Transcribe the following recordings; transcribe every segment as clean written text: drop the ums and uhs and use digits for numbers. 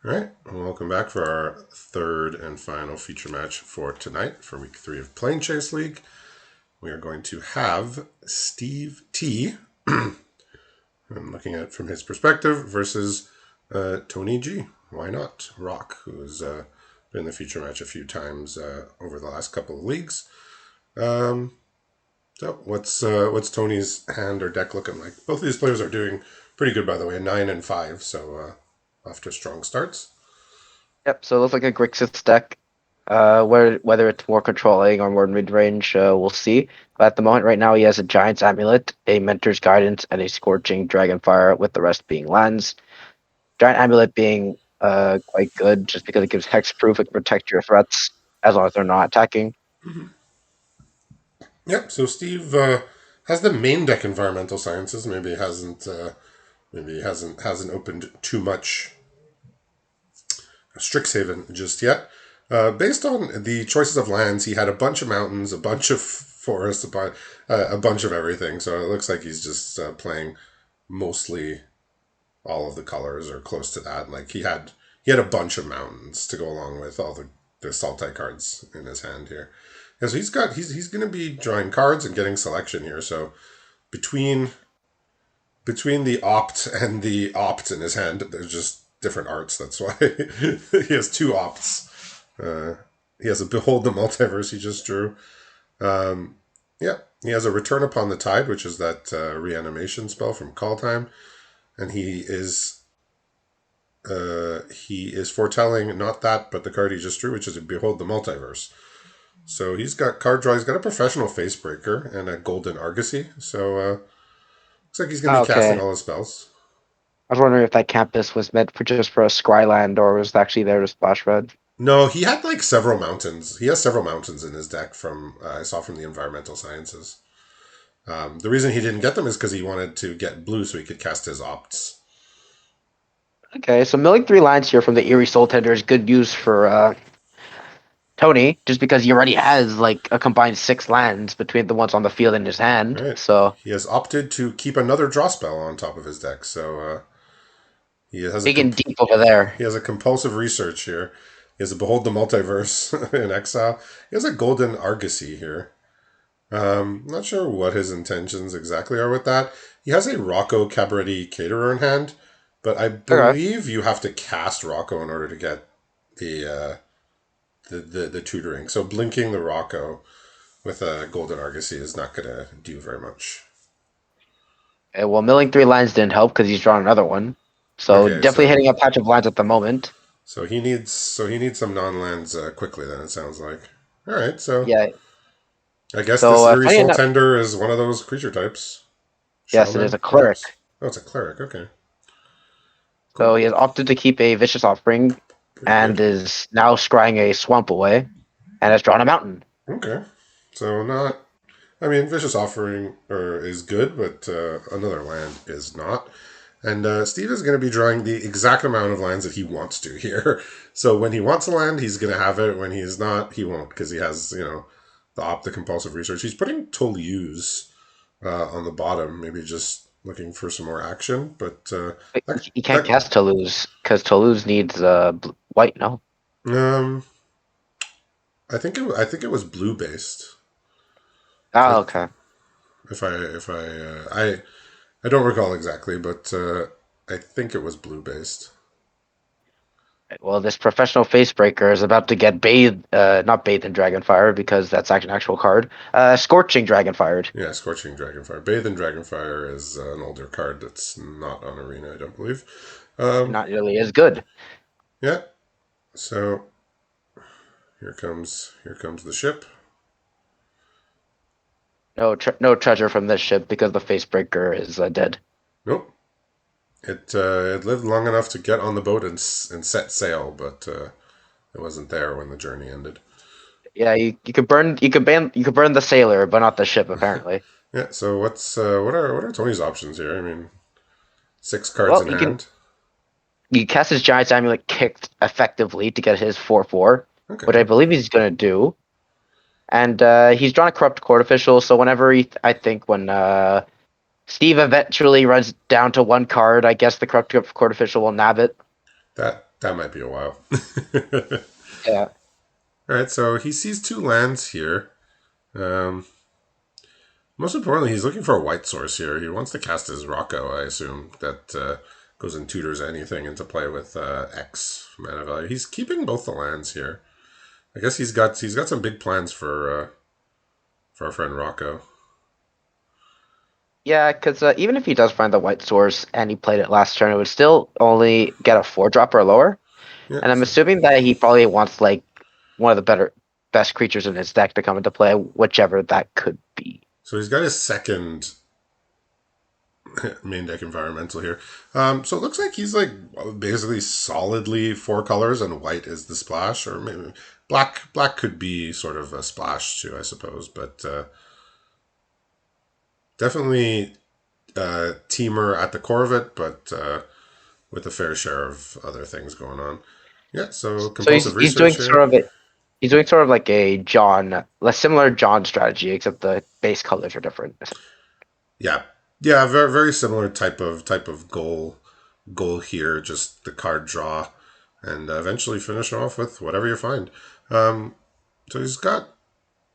All right, welcome back for our third and final feature match for tonight for week 3 of Planechase League. We are going to have Steve T, I'm looking at it from his perspective, versus Tony G. Why not? Rock, who's been in the feature match a few times over the last couple of leagues. Um, so what's Tony's hand or deck looking like? Both of these players are doing pretty good, by the way, 9 and 5, so off to strong starts. Yep, so it looks like a Grixis deck. Whether it's more controlling or more mid-range, we'll see. But at the moment, right now, he has a Giant's Amulet, a Mentor's Guidance, and a Scorching Dragonfire, with the rest being lands. Giant Amulet being quite good, just because it gives hexproof. It can protect your threats as long as they're not attacking. Yep. So Steve has the main deck environmental sciences. Maybe hasn't opened too much Strixhaven just yet. Based on the choices of lands, he had a bunch of mountains, a bunch of forests, a bunch of everything. So it looks like he's just playing mostly all of the colors or close to that. Like he had a bunch of mountains to go along with all the Sultai cards in his hand here. Yeah, so he's going to be drawing cards and getting selection here. So between the opt and the opt in his hand, there's just different arts. That's why he has two opts. He has a Behold the Multiverse he just drew. Yeah, he has a Return Upon the Tide, which is that reanimation spell from Call Time, and he is foretelling not that, but the card he just drew, which is a Behold the Multiverse. So he's got card draw. He's got a Professional Facebreaker and a Golden Argosy. So looks like he's going to be casting Okay. all his spells. I was wondering if that campus was meant for just for a Scryland or was actually there to splash red. No, he had like several mountains. He has several mountains in his deck from I saw from the environmental sciences. The reason he didn't get them is because he wanted to get blue so he could cast his opts. Okay, so milling 3 lines here from the Eerie Soul Tender is good news for Tony, just because he already has like a combined 6 lands between the ones on the field and his All hand. right. So He has opted to keep another draw spell on top of his deck, so he has a digging deep over there. he has a compulsive research here. He has a Behold the Multiverse in exile. He has a Golden Argosy here. Not sure what his intentions exactly are with that. He has a Rocco Cabaretti Caterer in hand, but I Okay. believe you have to cast Rocco in order to get the the tutoring. So blinking the Rocco with a Golden Argosy is not going to do very much. Well, milling 3 lines didn't help because he's drawn another one. So Okay, definitely so hitting a patch of lines at the moment. he needs some non lands quickly. Then it sounds like. All right, so Yeah. I guess So this Eerie funny Soul enough, Tender is one of those creature types. yes, it is Shaman, a perhaps. cleric. Oh, it's a cleric. Okay, So cool. he has opted to keep a vicious offering Pretty and good. is now scrying a swamp away and has drawn a mountain. Okay, so not. I mean, Vicious Offering is good, but another land is not. And Steve is going to be drawing the exact amount of lands that he wants to here. So when he wants a land, he's going to have it. When he's not, he won't because he has, the compulsive research. He's putting Toluse on the bottom, maybe just looking for some more action. But But that, he can't that cast Toulouse because Toulouse needs white, no? um, I think it was blue based. Ah, So okay. I don't recall exactly, but I think it was blue based. Well, this professional facebreaker is about to get bathed, not bathed in Dragonfire because that's actually an actual card. Scorching Dragonfired. Yeah, Scorching Dragonfire. Bathe in Dragonfire is an older card that's not on Arena, I don't believe. And Um, not really as good. yeah. So here comes the ship. No treasure from this ship because the facebreaker is dead. Nope. It lived long enough to get on the boat and set sail, but it wasn't there when the journey ended. Yeah, you could burn the sailor, but not the ship apparently. Yeah. So what are Tony's options here? I mean, 6 cards Well, in hand. you cast his Giant's Amulet kicked effectively to get his 4/4, which I Okay. believe he's gonna do. And he's drawn a corrupt court official, so whenever I think when Steve eventually runs down to 1 card, I guess the corrupt court official will nab it. That That might be a while. Yeah. All right, so he sees two lands here. Um, Most importantly, he's looking for a white source here. He wants to cast his Rocco, I assume, that goes and tutors anything into play with X mana value. He's keeping both the lands here. I guess he's got some big plans for our friend Rocco. Yeah, because even if he does find the white source and he played it last turn, it would still only get a 4 drop or lower. Yeah, And I'm so assuming that he probably wants like one of the best creatures in his deck to come into play, whichever that could be. so he's got his second main deck environmental here. So it looks like he's like basically solidly four colors, and white is the splash, or maybe black. Black could be sort of a splash too, I suppose, but definitely teamer at the core of it, but with a fair share of other things going on. Yeah, so So compulsive he's research doing here. sort of it. He's doing sort of like a John, a similar John strategy, except the base colors are different. Yeah, yeah, very very similar type of goal here. Just the card draw, and eventually finish off with whatever you find. Um, so he's got.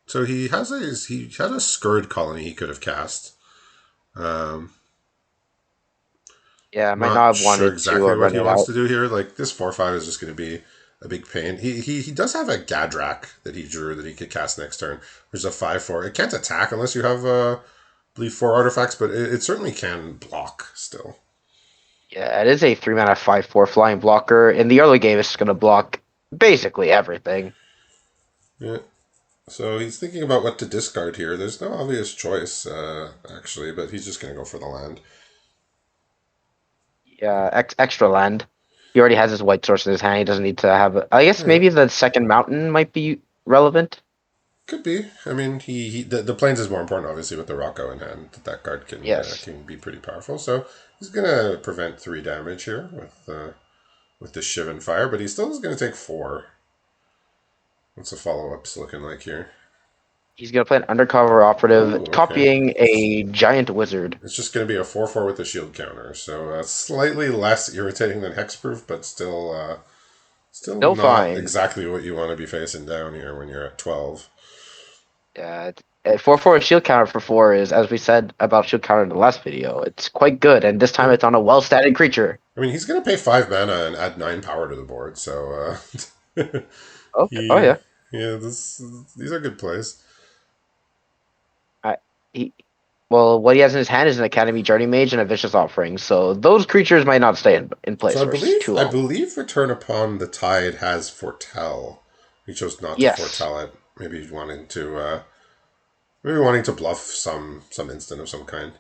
So he has a Scourge colony he could have cast. Um, Yeah, I might not Not have sure wanted to exactly what run he it wants out. to do here. Like this 4/5 is just going to be a big pain. He does have a Gadrak that he drew that he could cast next turn, which is a 5/4. It can't attack unless you have I believe four artifacts, but it certainly can block still. Yeah, it is a 3 mana 5/4 flying blocker. In the early game, it's going to block basically everything. Yeah. So he's thinking about what to discard here. There's no obvious choice, actually, but he's just going to go for the land. Yeah, extra land. He already has his white source in his hand. He doesn't need to have. I guess Yeah, maybe the second mountain might be relevant. could be. I mean, the plains is more important, obviously, with the Rocco in hand. That card Yes, can be pretty powerful. So he's gonna prevent 3 damage here with the Shiv and Fire, but he still is gonna take 4. What's the follow ups looking like here? he's gonna play an undercover operative, Oh, okay. copying a giant wizard. It's just gonna be a 4/4 with the shield counter, so slightly less irritating than hexproof, but still Still not fine. exactly what you want to be facing down here when you're at 12. 4/4 shield counter for 4 is, as we said about shield counter in the last video, it's quite good, and this time Yeah. it's on a well-statted creature. I mean, he's going to pay 5 mana and add 9 power to the board, so Okay. Oh he, yeah. yeah, these are good plays. I, he, well, what he has in his hand is an Academy Journey Mage and a Vicious Offering, so those creatures might not stay in place So for too I long. believe Return Upon the Tide has foretell. He chose not to Yes, foretell it. Maybe wanting to bluff some instant of some kind.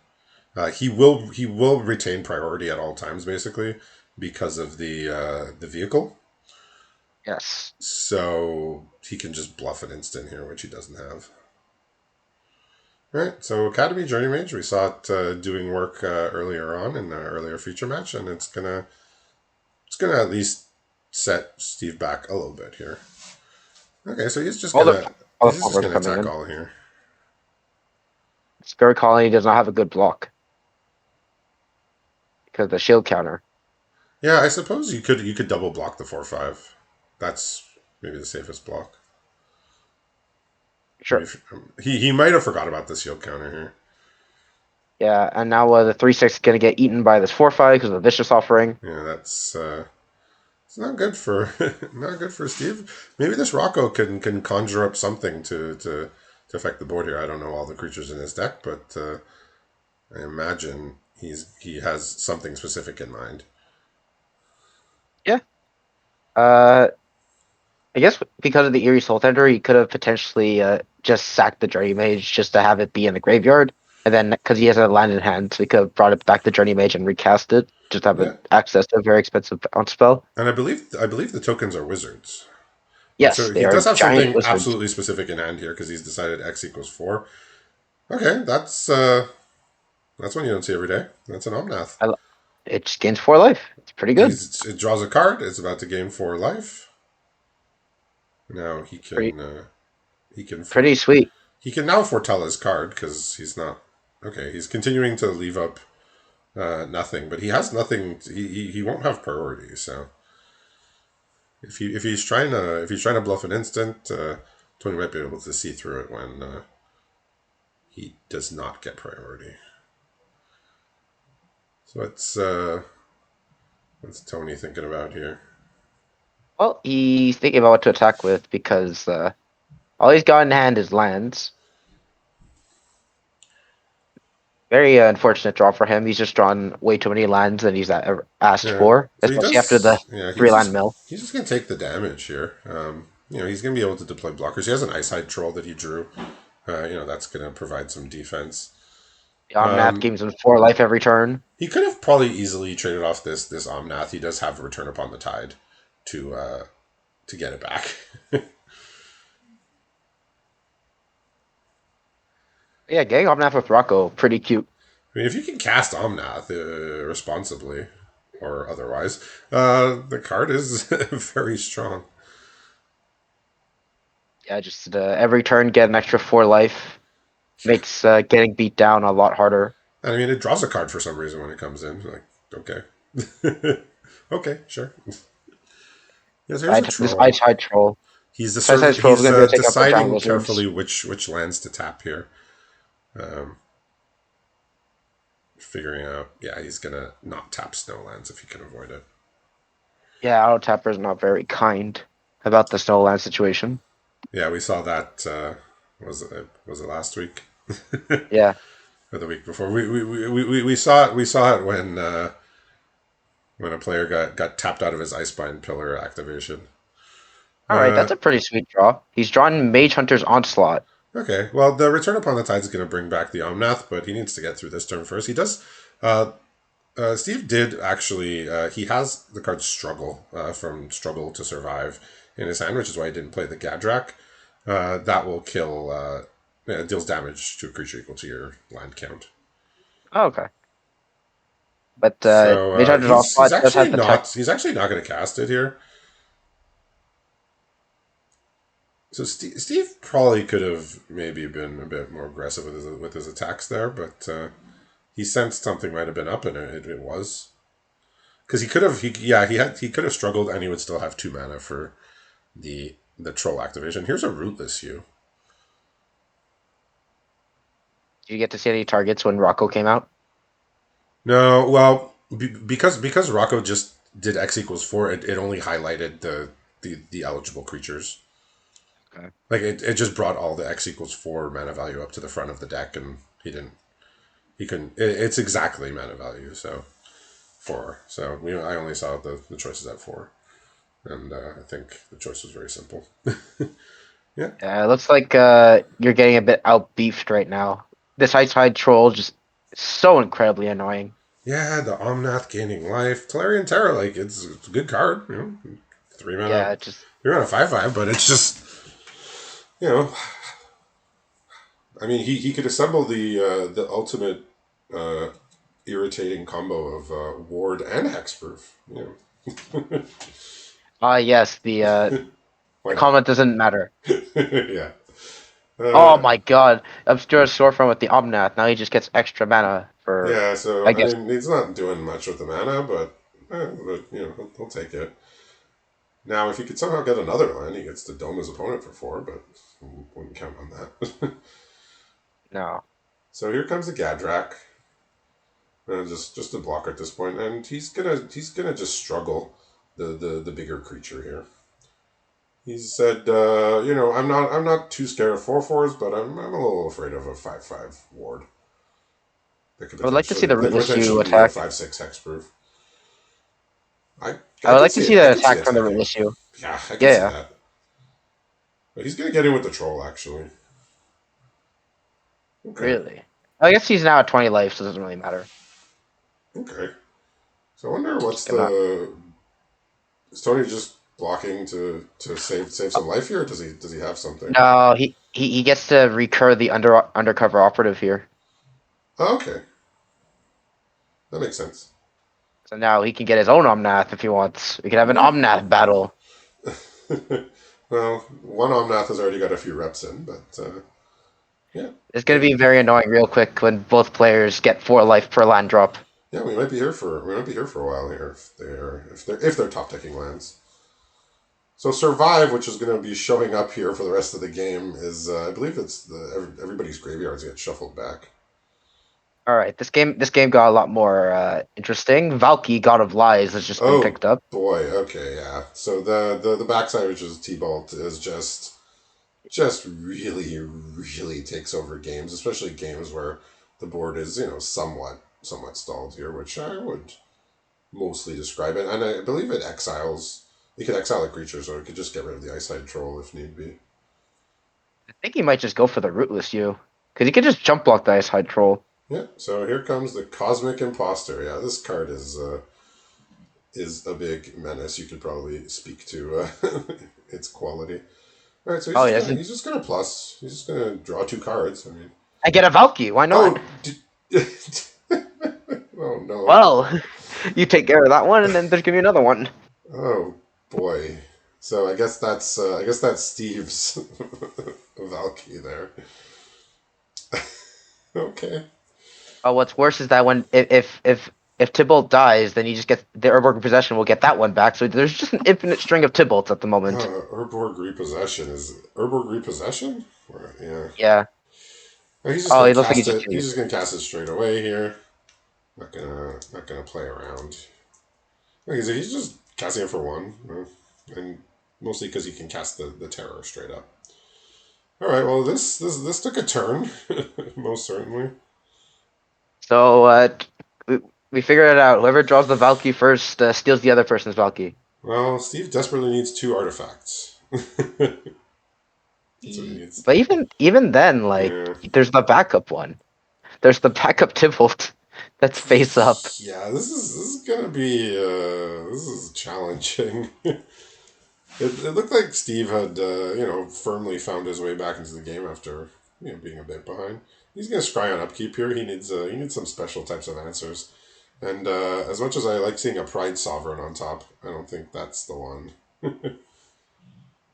He will retain priority at all times, basically, because of the vehicle. yes. So he can just bluff an instant here, which he doesn't have. All right, so Academy Journey Mage, we saw it doing work earlier on in the earlier feature match, and it's gonna at least set Steve back a little bit here. Okay, so All the all the he's just farmers gonna coming attack in. all here. Spirit Colony does not have a good block because of the shield counter. Yeah, I suppose you could double block the 4/5. That's maybe the safest block. Maybe Sure. he might have forgot about the shield counter here. Yeah, and now the 3/6 is gonna get eaten by this 4/5 because of the Vicious Offering. Yeah, that's it's not good for not good for Steve. Maybe this Rocco can conjure up something to affect the board here. I don't know all the creatures in his deck, but I imagine he has something specific in mind. Yeah. I guess because of the Eerie Soul Tender, he could have potentially just sacked the Journey Mage just to have it be in the graveyard, and then because he has a land in hand, so he could have brought it back to Journey Mage and recast it, just have Yeah, access to a very expensive bounce spell. and I believe the tokens are wizards. Right, Yes, so they he are does have giant something wizards. absolutely specific in hand here because he's decided X equals 4. Okay, that's one you don't see every day. That's an Omnath. I, it just gains 4 life. It's pretty good. It draws a card. It's about to gain 4 life. Now Pretty he can for, pretty sweet. he can now foretell his card because he's not okay. He's continuing to leave up nothing, but he has nothing. He won't have priority. So if he's trying to bluff an instant, Tony might be able to see through it when he does not get priority. So what's Tony thinking about here? Well, he's thinking about what to attack with because all he's got in hand is lands. Very unfortunate draw for him. He's just drawn way too many lands than he's asked Yeah. for, So he especially after the does. Yeah, three land mill. he's just gonna take the damage here. He's gonna be able to deploy blockers. He has an Ice Hide Troll that he drew. That's gonna provide some defense. The Omnath gives him 4 life every turn. He could have probably easily traded off this Omnath. He does have Return Upon the Tide to get it back. Yeah, getting Omnath with Rocco, pretty cute. I mean, if you can cast Omnath responsibly or otherwise, the card is very strong. Yeah, just every turn get an extra 4 life. Makes getting beat down a lot harder. And I mean, it draws a card for some reason when it comes in. Like, okay, okay, sure. Yes, here's a This troll. Ice High Troll. He's Ice High Troll is he's going to be able to take out the giant deciding lizards. carefully which lands to tap here. Um, Figuring out, yeah, he's gonna not tap Snowlands if he can avoid it. Yeah, Auto Tapper's not very kind about the Snowland situation. Yeah, we saw that. Was it last week Yeah. or the week before? We saw it. We saw it when a player got tapped out of his Icebind Pillar activation. All right, Uh, that's a pretty sweet draw. He's drawn Mage Hunter's Onslaught. okay, well, the Return Upon the Tide is going to bring back the Omnath, but he needs to get through this turn first. He does. Steve did actually. He has the card Struggle from Struggle to Survive in his hand, which is why he didn't play the Gadrak. That will kill. It deals damage to a creature equal to your land count. Oh, okay. But So Mage Hunter's he's Onslaught does actually have the tech. not he's actually not going to cast it here. So Steve probably could have maybe been a bit more aggressive with his attacks there, but he sensed something might have been up, and it was because he could have struggled, and he would still have 2 mana for the troll activation. Here's a Rootless Hue. Do you get to see any targets when Rocco came out? No, well, because Rocco just did X equals 4, it only highlighted the eligible creatures. Okay. Like it just brought all the X equals 4 mana value up to the front of the deck, and he couldn't. It's exactly mana value, so 4. So I only saw the choices at 4, and I think the choice was very simple. Yeah, Yeah, it looks like you're getting a bit outbeefed right now. This Ice Hide Troll just so incredibly annoying. yeah. The Omnath gaining life, Talarian Terror, like it's a good card. 3 mana, Yeah, it just 5/5, but it's just you know I mean, he could assemble the ultimate uh, irritating combo of ward and hexproof. yes, the Why not? comment doesn't matter. Yeah. Oh Uh, my god. Obscure Storefront with the Omnath. Now he just gets extra mana for, yeah. So I I guess. mean, he's not doing much with the mana, but he'll take it. Now, if he could somehow get another land, he gets to dome his opponent for 4, but wouldn't count on that. No. So here comes the Gadrak. Just a blocker at this point, and he's gonna just struggle the bigger creature here. He said, I'm not too scared of 4/4s, but I'm a little afraid of a 5/5 ward. I would like to see the That could Rootless Hue potentially be a attack. 5/6 hexproof. I I I would could like to see see it. I the could see attack it from the attacking. Rootless Hue. Yeah, I could Yeah, see yeah. that. But he's gonna get in with the troll actually. Okay, Really. I guess he's now at 20 life, so it doesn't really matter. okay. So I wonder what's Kick him out. the is Tony just blocking to save some life here? Or does he have something? No, he gets to recur the undercover operative here. Oh, okay, that makes sense. So now he can get his own Omnath if he wants. We can have an Yeah. Omnath battle. Well, one Omnath has already got a few reps in, but yeah, It's going to maybe. be very annoying real quick when both players get 4 life per land drop. Yeah, we might be here for a while here if they're top decking lands. So survive, which is going to be showing up here for the rest of the game, is I believe it's everybody's graveyards get shuffled back. All right, this game got a lot more interesting. Valky, God of Lies, has just been Oh picked up. boy, okay, yeah. So the backside, which is T-Bolt, is just really takes over games, especially games where the board is somewhat stalled here, which I would mostly describe it. And I believe it exiles. You could exile a creature, so it could just get rid of the Eyesight Troll if need be. I think he might just go for the Rootless U, because he could just jump block the Ice Hide Troll. Yeah. So here comes the Cosmic Imposter. Yeah, this card is a big menace. You could probably speak to its quality. All right, so Oh, he doesn't. he's just gonna plus. He's just gonna draw two cards. I mean, I get a Valky. Why not? oh, oh no, Well, you take care of that one, and then there's gonna be another one. oh boy. So I guess that's Steve's Valky there. Okay. Oh, what's worse is that when if Tybalt dies, then you just get the Urborg possession will get that one back. So there's just an infinite string of Tybalts at the moment. Urborg Repossession is Urborg Repossession. Yeah. Yeah. He's just Oh, gonna he looks like he's cast just it. kidding. He's just gonna cast it straight away here. Not gonna play around. Like, he's just casting it for one, and mostly because he can cast the terror straight up. All right. Well, this took a turn, most certainly. So we, we figured it out. Whoever draws the Valky first steals the other person's Valky. Well, Steve desperately needs two artifacts. That's what he needs. But even then, like Yeah. there's the backup one. There's the backup Tybalt that's face up. Yeah. This is gonna be this is challenging. It looked like Steve had, firmly found his way back into the game after being a bit behind. He's going to scry on upkeep here. He needs some special types of answers. And as much as I like seeing a Pride Sovereign on top, I don't think that's the one.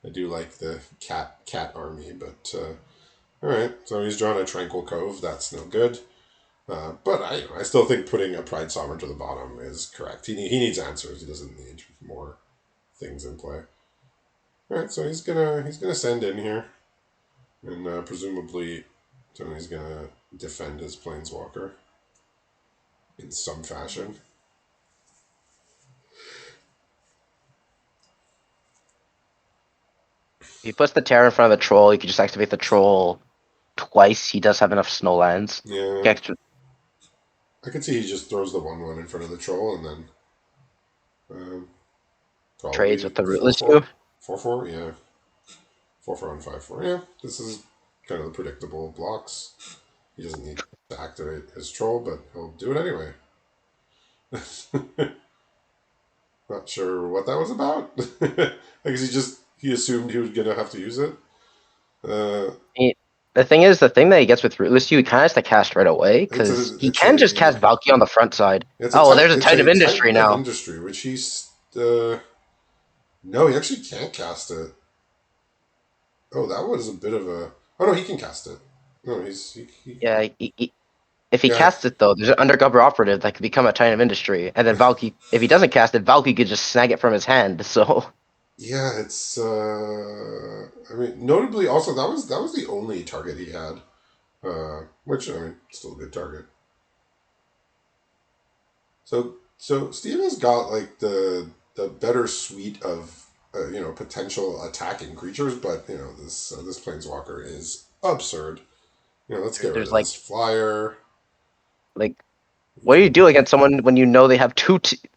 I do like the cat army, but all right. So he's drawn a Tranquil Cove. That's no good. But I still think putting a Pride Sovereign to the bottom is correct. He needs answers. He doesn't need more things in play. All right, so he's gonna send in here, and presumably, so he's gonna defend his planeswalker in some fashion. If he puts the Terror in front of the troll, you can just activate the troll twice. He does have enough snow lands. Yeah, He can I could see he just throws the 1/1 in front of the troll, and then trades probably with the four Rootless U. four 4/4. Yeah, 4/4 and 5/4. Yeah, this is kind of the predictable blocks. He doesn't need to activate his troll, but he'll do it anyway. Not sure what that was about. I guess he assumed he was gonna have to use it. Uh, He, the thing is, the thing that he gets with Rootless U, he kind of has to cast right away because he it's can just cast a Valky on the front side. Oh, well, there's a it's Titan of a Industry Titan of now. Industry, which no, he actually can't cast it. Oh, that was a bit of a. Oh no, he can cast it. No, Yeah, if he yeah, casts it though, there's an undercover operative that could become a Titan of Industry, and then Valky, if he doesn't cast it, Valky could just snag it from his hand. So yeah. It's I mean, notably also that was the only target he had. Which I mean, still a good target. So Steve has got like the better suite of potential attacking creatures, but this planeswalker is absurd. Let's get rid there's of this flyer. like You what do you do can against someone when you know they have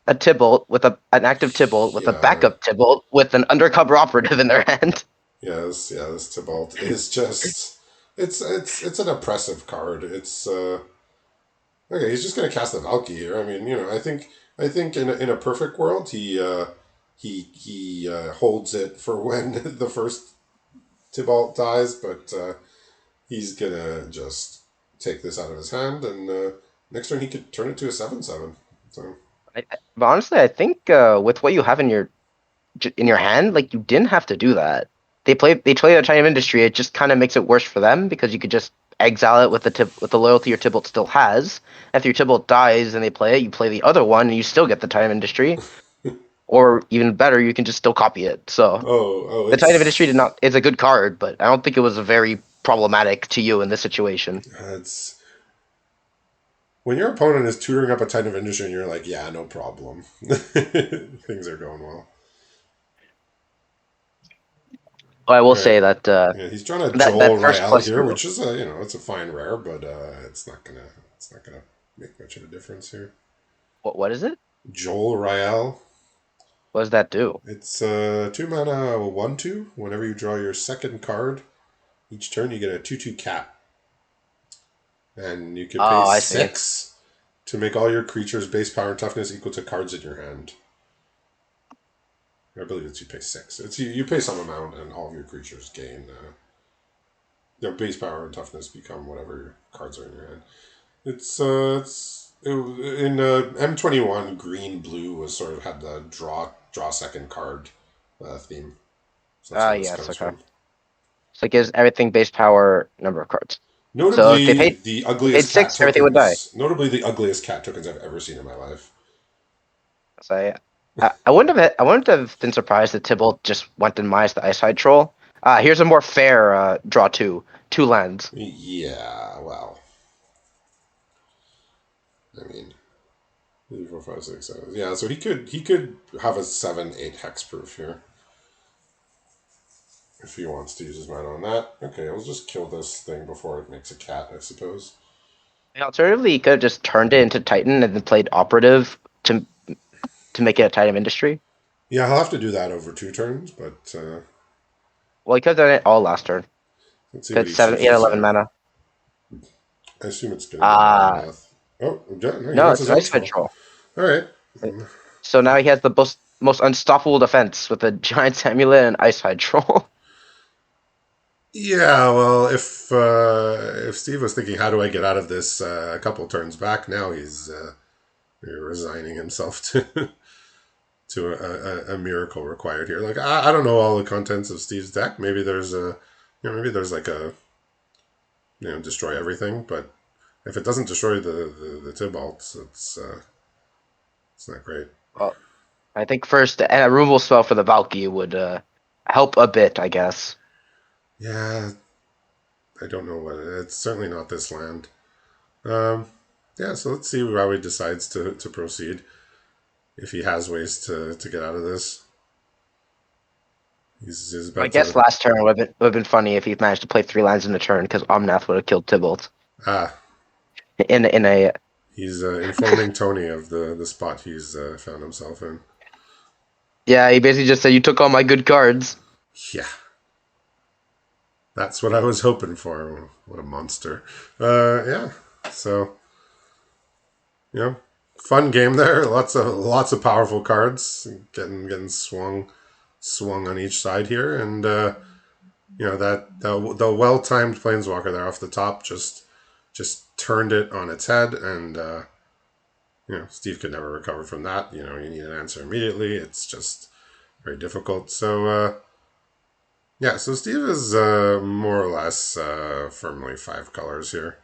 a Tybalt with an active Tybalt with a yeah, backup Tybalt with an undercover operative in their hand? yeah, this Tybalt is just it's an oppressive card. It's okay. He's just gonna cast the Valky here. I mean, I think in a perfect world he holds it for when the first Tybalt dies, but he's gonna just take this out of his hand, and next turn he could turn it to a 7/7. So But honestly, I think with what you have in your hand, like you didn't have to do that. They play a China of Industry. It just kind of makes it worse for them because you could just exile it with with the loyalty your Tybalt still has. After your Tybalt dies and they play it, you play the other one and you still get the China of Industry. or even better, you can just still copy it. So Oh, the Titan of Industry did not. It's a good card, but I don't think it was very problematic to you in this situation. it's when your opponent is tutoring up a Titan of Industry and you're like, yeah, no problem. Things are going well. I All will right. say that Yeah, he's trying to that Joel first Rael plus here, two. which is a it's a fine rare, but it's not gonna make much of a difference here. What is it? Joel Rael. What does that do? It's 2 mana 1/2. Whenever you draw your second card, each turn you get a 2/2 cat, and you can pay Oh, I see. 6 to make all your creatures' base power and toughness equal to cards in your hand. I believe it's you pay 6. It's you pay some amount, and all of your creatures gain their base power and toughness become whatever your cards are in your hand. In M21 green blue was sort of had the draw second card theme. So that's Ah, where this yes, comes okay. from. So it gives everything base power number of cards. So Notably, the they paid ugliest cat 6, everything would die. tokens. Notably, the ugliest cat tokens I've ever seen in my life. So I wouldn't have been surprised that Tybalt just went and minus the Ice Hide Troll. Here's a more fair draw two lands. Yeah, well, I mean, 3, 4, 5, 6, 7. Yeah, so he could have a 7, 8 hexproof here if he wants to use his mana on that. Okay, I'll just kill this thing before it makes a cat, I suppose. Alternatively, he could have just turned it into Titan and then played Operative to make it a Titan of Industry. Yeah, I'll have to do that over 2 turns, but Well, he could have done it all last turn. let's see what Because he he had chooses 11 here. mana. I assume it's going to be an Uh Omnath. Oh, no, he no, wants it's his an own Ice Hide troll. Troll. All right. So now he has the most unstoppable defense with a Giant Amulet and Ice Hide Troll. Yeah, well, if Steve was thinking, how do I get out of this a couple turns back, now he's resigning himself to to a miracle required here. Like I don't know all the contents of Steve's deck. Maybe there's maybe there's like a destroy everything, but if it doesn't destroy the Tybalt, it's not great. Well, I think first a removal spell for the Valky would help a bit, I guess. Yeah, I don't know what it's certainly not this land. Um, yeah, so let's see how he decides to proceed. If he has ways to get out of this, he's I about guess to last turn would have been funny if he managed to play 3 lands in a turn because Omnath would have killed Tybalt ah. in a He's informing Tony of the spot he's found himself in. yeah. He basically just said you took all my good cards. Yeah, that's what I was hoping for. What a monster! Yeah. So fun game there. Lots of powerful cards getting swung on each side here, and that the well timed planeswalker there off the top just turned it on its head, and Steve could never recover from that. You need an answer immediately. It's just very difficult. So yeah, so Steve is more or less firmly 5 colors here.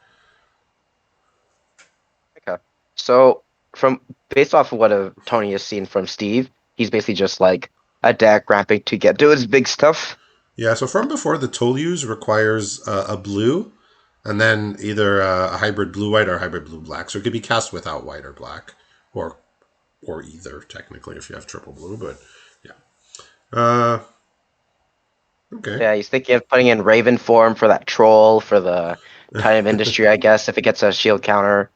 Okay. So from based off of what Tony has seen from Steve, he's basically just like a deck ramping to get to his big stuff. Yeah, so from before, the Tolus requires a blue, and then either a hybrid blue white or a hybrid blue black. So it could be cast without white or black, or either technically if you have triple blue. But yeah, okay, Yeah, he's thinking of putting in Raven form for that troll for the Titan of Industry, I guess, if it gets a shield counter.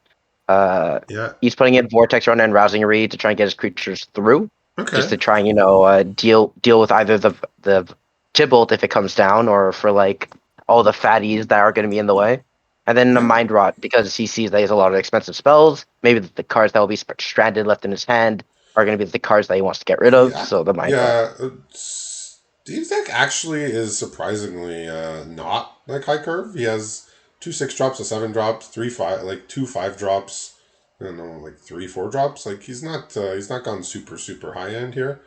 Uh, yeah, he's putting in Vortex Runner and Rousing Reed to try and get his creatures through, just okay, to try and deal with either the Tybalt if it comes down, or for like all the fatties that are going to be in the way. And then the yeah, Mind Rot because he sees that he has a lot of expensive spells. Maybe the cards that will be stranded left in his hand are going to be the cards that he wants to get rid of. yeah, So the Mind Rot. yeah. Steve deck actually is surprisingly not like high curve. He has 2 6 drops, a 7 drops, 3 5, like 2 5 drops. I don't know, like 3 4 drops. Like he's not gone super high end here.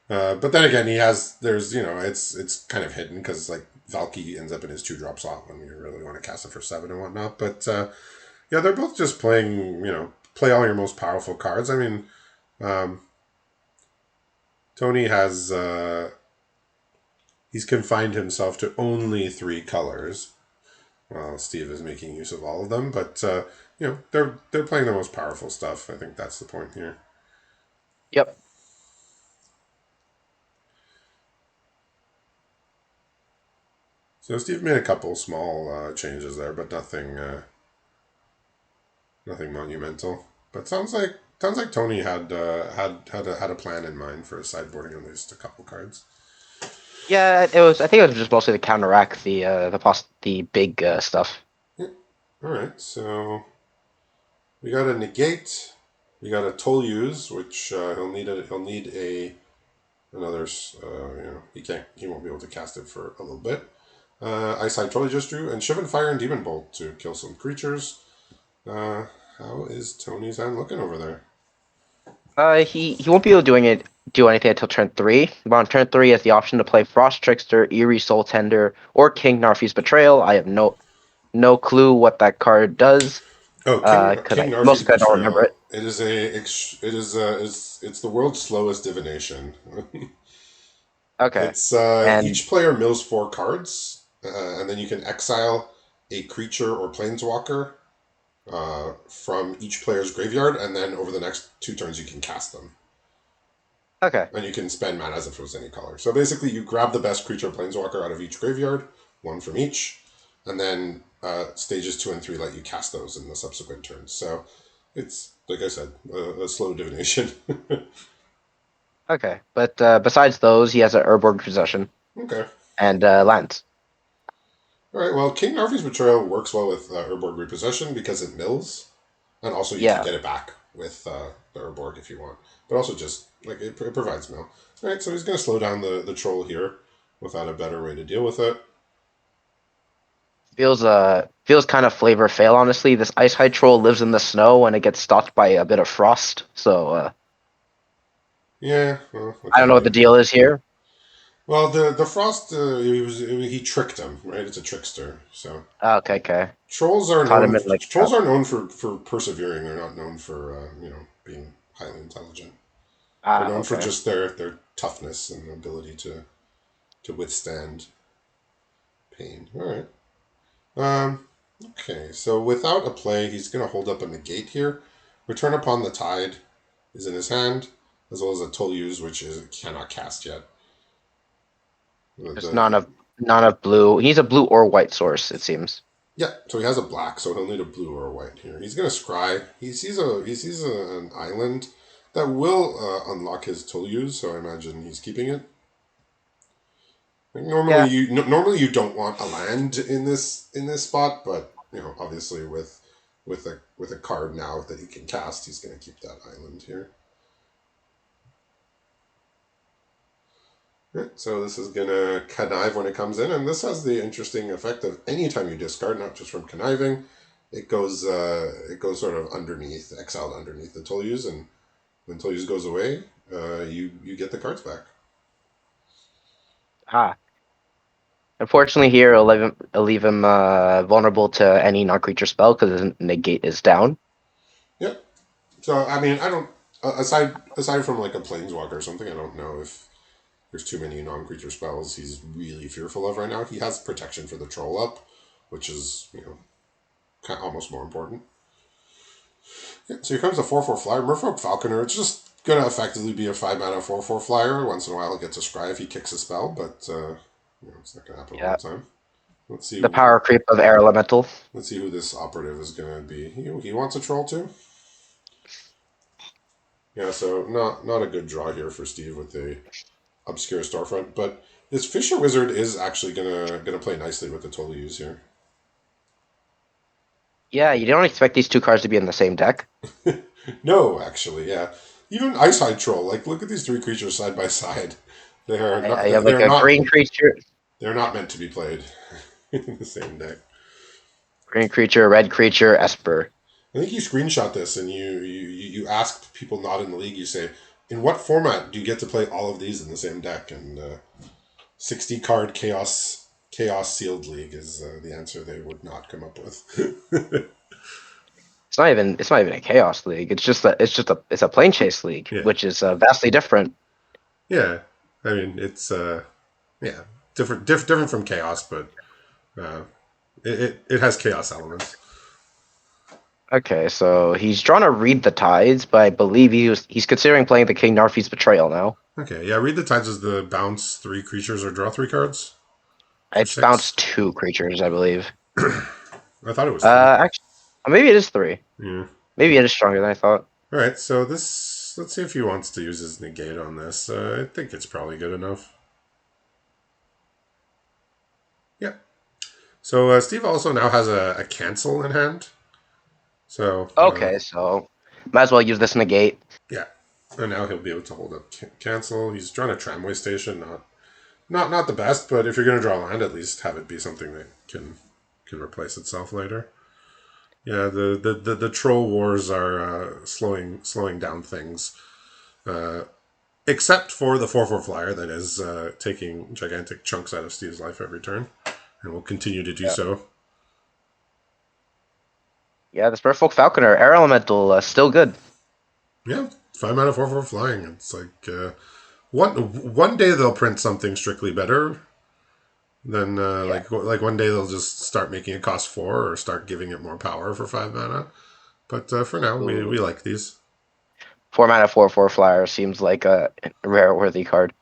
But then again, there's it's kind of hidden because like Valky ends up in his 2 drop slot when you really want to cast it for 7 and whatnot. But yeah, they're both just playing play all your most powerful cards. I mean, um, Tony has he's confined himself to only three colors. Well, Steve is making use of all of them, but they're playing the most powerful stuff. I think that's the point here. Yep. So Steve made a couple small changes there, but nothing monumental. But sounds like Tony had a plan in mind for sideboarding at least a couple cards. Yeah, it was. I think it was just mostly to counteract the big stuff. Yeah. All right, so we got a negate, we got a toll use, which he'll need a another. He won't be able to cast it for a little bit. Eyesight totally just drew, and Shivan Fire and Demon Bolt to kill some creatures. Uh, how is Tony's hand looking over there? He won't be able to do anything until turn 3. But on turn 3, he has the option to play Frost Trickster, Eerie Soul Tender, or King Narfi's Betrayal. I have no clue what that card does. Oh, Because I King Narfi's mostly I don't remember Betrayal. it. It's the world's slowest divination. Okay, It's and each player mills 4 cards, and then you can exile a creature or planeswalker from each player's graveyard, and then over the next 2 turns you can cast them, okay, and you can spend mana as if it was any color. So basically, you grab the best creature or planeswalker out of each graveyard, one from each, and then stages 2 and 3 let you cast those in the subsequent turns. So it's like I said, a slow divination. okay. But besides those, he has an Urborg Possession Okay. and lands. All right. Well, King Narfi's Betrayal works well with Urborg Repossession because it mills, and also you can Yeah, get it back with the Urborg if you want. But also just like it provides mill. All right. So he's going to slow down the troll here without a better way to deal with it. feels kind of flavor fail. Honestly, this Ice High Troll lives in the snow and it gets stalked by a bit of frost. So Yeah. Well, I don't know what okay. the deal is here. Well, the frost he tricked him. Right. It's a trickster. So Okay, okay. trolls are Caught known him in like a trolls trap. are known for persevering. They're not known for being highly intelligent. They're Ah, known for okay. just their toughness and ability to withstand pain. All right. Okay, so without a play, he's going to hold up a negate here. Return Upon the Tide is in his hand, as well as a Toluse, which is cannot cast yet. Just The none of blue. He's a blue or white source, it seems. Yeah, so he has a black, so he'll need a blue or a white here. He's going to scry. An island that will unlock his Toluse, so I imagine he's keeping it. Like Yeah, normally you don't want a land in this spot, but obviously with a card now that he can cast, he's going to keep that island here. Right, so this is going to connive when it comes in, and this has the interesting effect of anytime you discard, not just from conniving, it goes sort of underneath, exiled underneath the Toluse, and when Toluse goes away, you get the cards back. ah. Unfortunately, here I'll leave him vulnerable to any non-creature spell because his negate is down. Yep. So I mean, I don't aside from like a planeswalker or something, I don't know if there's too many non-creature spells he's really fearful of right now. He has protection for the troll up, which is kind of almost more important. Yeah, so here comes a 4/4 flyer, Merfolk Falconer. It's just gonna effectively be a 5 mana 4/4 flyer. Once in a while, he'll get to scry if he kicks a spell, but it's not gonna happen all Yeah, the time. Let's see. the power creep of Air Elemental. Let's see who this operative is gonna be. He wants a troll too. Yeah, so not a good draw here for Steve with the obscure storefront, but this Fisher Wizard is actually gonna play nicely with the total use here. Yeah, you don't expect these two cards to be in the same deck. No, actually, yeah. Even Ice High Troll, like look at these 3 creatures side by side. They are not. I have like They're a not. green creature, They're not meant to be played in the same deck. red creature, Esper. I think you screenshot this and you asked people not in the league. You say, in what format do you get to play all of these in the same deck? And 60 card chaos sealed league is the answer they would not come up with. It's not even a chaos league. It's a Planechase league, Yeah. which is vastly different. Yeah, I mean it's yeah, different from chaos, but uh, it has chaos elements. Okay, so he's trying to read the tides, but I believe he's considering playing the King Narfi's Betrayal now. Okay, yeah, read the tides as the bounce three creatures or draw three cards for It's bounced 6. two creatures, I believe. I thought it was 3. Actually, maybe it is three. Yeah. Maybe it is stronger than I thought. All right, so this, let's see if he wants to use his negate on this. I think it's probably good enough. Yeah. So Steve also now has a cancel in hand. So Okay, so might as well use this negate. yeah, and now he'll be able to hold up cancel. He's drawn a tramway station, not the best, but if you're going to draw land, at least have it be something that can replace itself later. Yeah, the troll wars are slowing down things. Uh, Except for the 4/4 flyer that is taking gigantic chunks out of Steve's life every turn, and will continue to do Yeah, so. yeah. The Spurfolk Falconer Air Elemental still good. Yeah, 5 mana 4/4 flying. It's like one day they'll print something strictly better. Then Yeah. like one day they'll just start making it cost 4 or start giving it more power for 5 mana. But for now, we Ooh. like these. 4 mana 4/4 flyer seems like a rare worthy card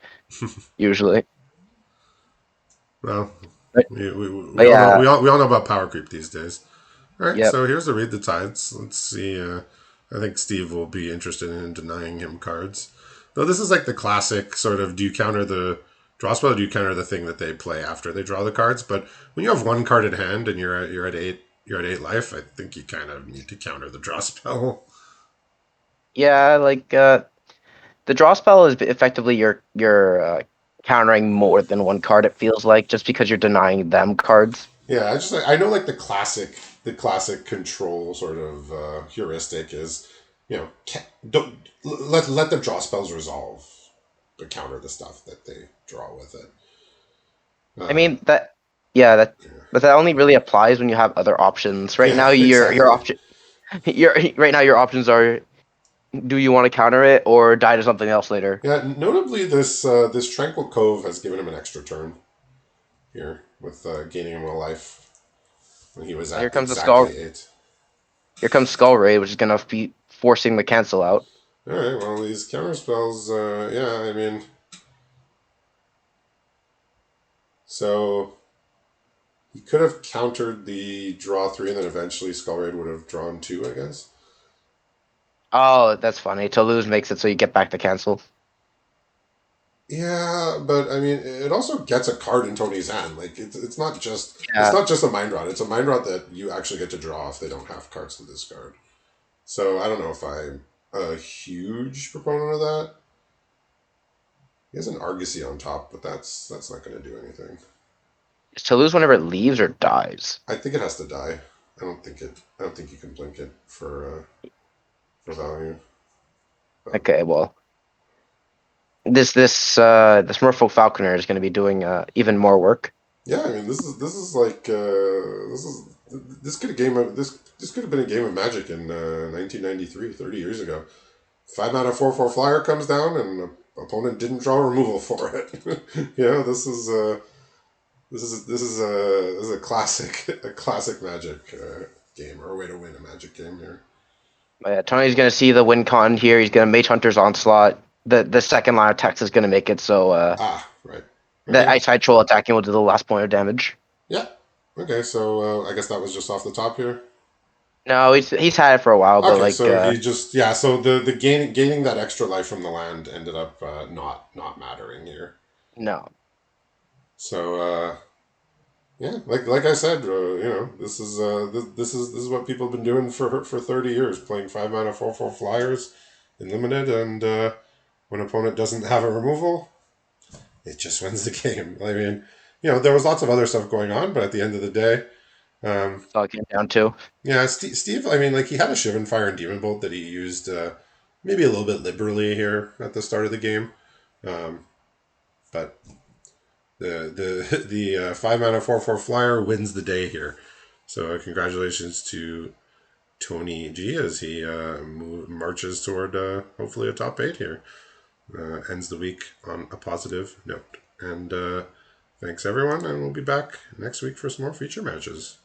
usually. Well, But, we but all know yeah, we all know about power creep these days. All right, yep. so here's the read the tides. Let's see. I think Steve will be interested in denying him cards. Though this is like the classic sort of do you counter the draw spell or do you counter the thing that they play after they draw the cards? But when you have one card in hand and you're at 8 life, I think you kind of need to counter the draw spell. Yeah, like the draw spell is effectively you're countering more than one card. It feels like just because you're denying them cards. Yeah, I know like the classic control sort of heuristic is don't let the draw spells resolve to counter the stuff that they draw with it. I Uh, mean that, yeah, that, but that only really applies when you have other options. Right yeah, now, your exactly. option, your right now your options are: do you want to counter it or die to something else later? Yeah, notably this Tranquil Cove has given him an extra turn here with gaining him a life when he was Here at comes the skull. exactly 8. Here comes Skull Raid, which is gonna be forcing the cancel out. All right, well these counter spells, yeah, I mean, so he could have countered the draw 3 and then eventually Skull Raid would have drawn 2, I guess. Oh, that's funny. Toulouse makes it so you get back the cancel. Yeah, but I mean, it also gets a card in Tony's hand. Like it's Yeah, not just a mind rot. It's a mind rot that you actually get to draw if they don't have cards to discard. So I don't know if I'm a huge proponent of that. He has an Argosy on top, but that's not going to do anything. it's Toulouse whenever it leaves or dies. I think it has to die. I don't think you can blink it for value. But Okay, well, this Merfolk Falconer is going to be doing even more work. yeah, I mean, this is like this could have game of this could have been a game of Magic in 1993, 30 years ago. 5 mana 4/4 flyer comes down, and the opponent didn't draw removal for it. This is a classic a classic Magic game or a way to win a Magic game here. Tony's going to see the win con here. He's going to Mage Hunter's Onslaught. The second line of text is going to make it so Ah, right. the Okay. Ice High Troll attacking will do the last point of damage. Yeah. Okay. So I guess that was just off the top here. No, he's had it for a while, but Okay. like So he just yeah. So the gaining that extra life from the land ended up not mattering here. no. So yeah, like I said, this is what people have been doing for 30 years, playing 5 mana 4/4 flyers in limited, and when an opponent doesn't have a removal, it just wins the game. I mean, there was lots of other stuff going on, but at the end of the day, um, That's all it came down to. yeah, Steve. I mean, like he had a Shivan Fire and Demon Bolt that he used maybe a little bit liberally here at the start of the game, um, but the 5 mana 4/4 flyer wins the day here. So congratulations to Tony G as he marches toward hopefully a top 8 here. ends the week on a positive note. And thanks everyone, and we'll be back next week for some more feature matches.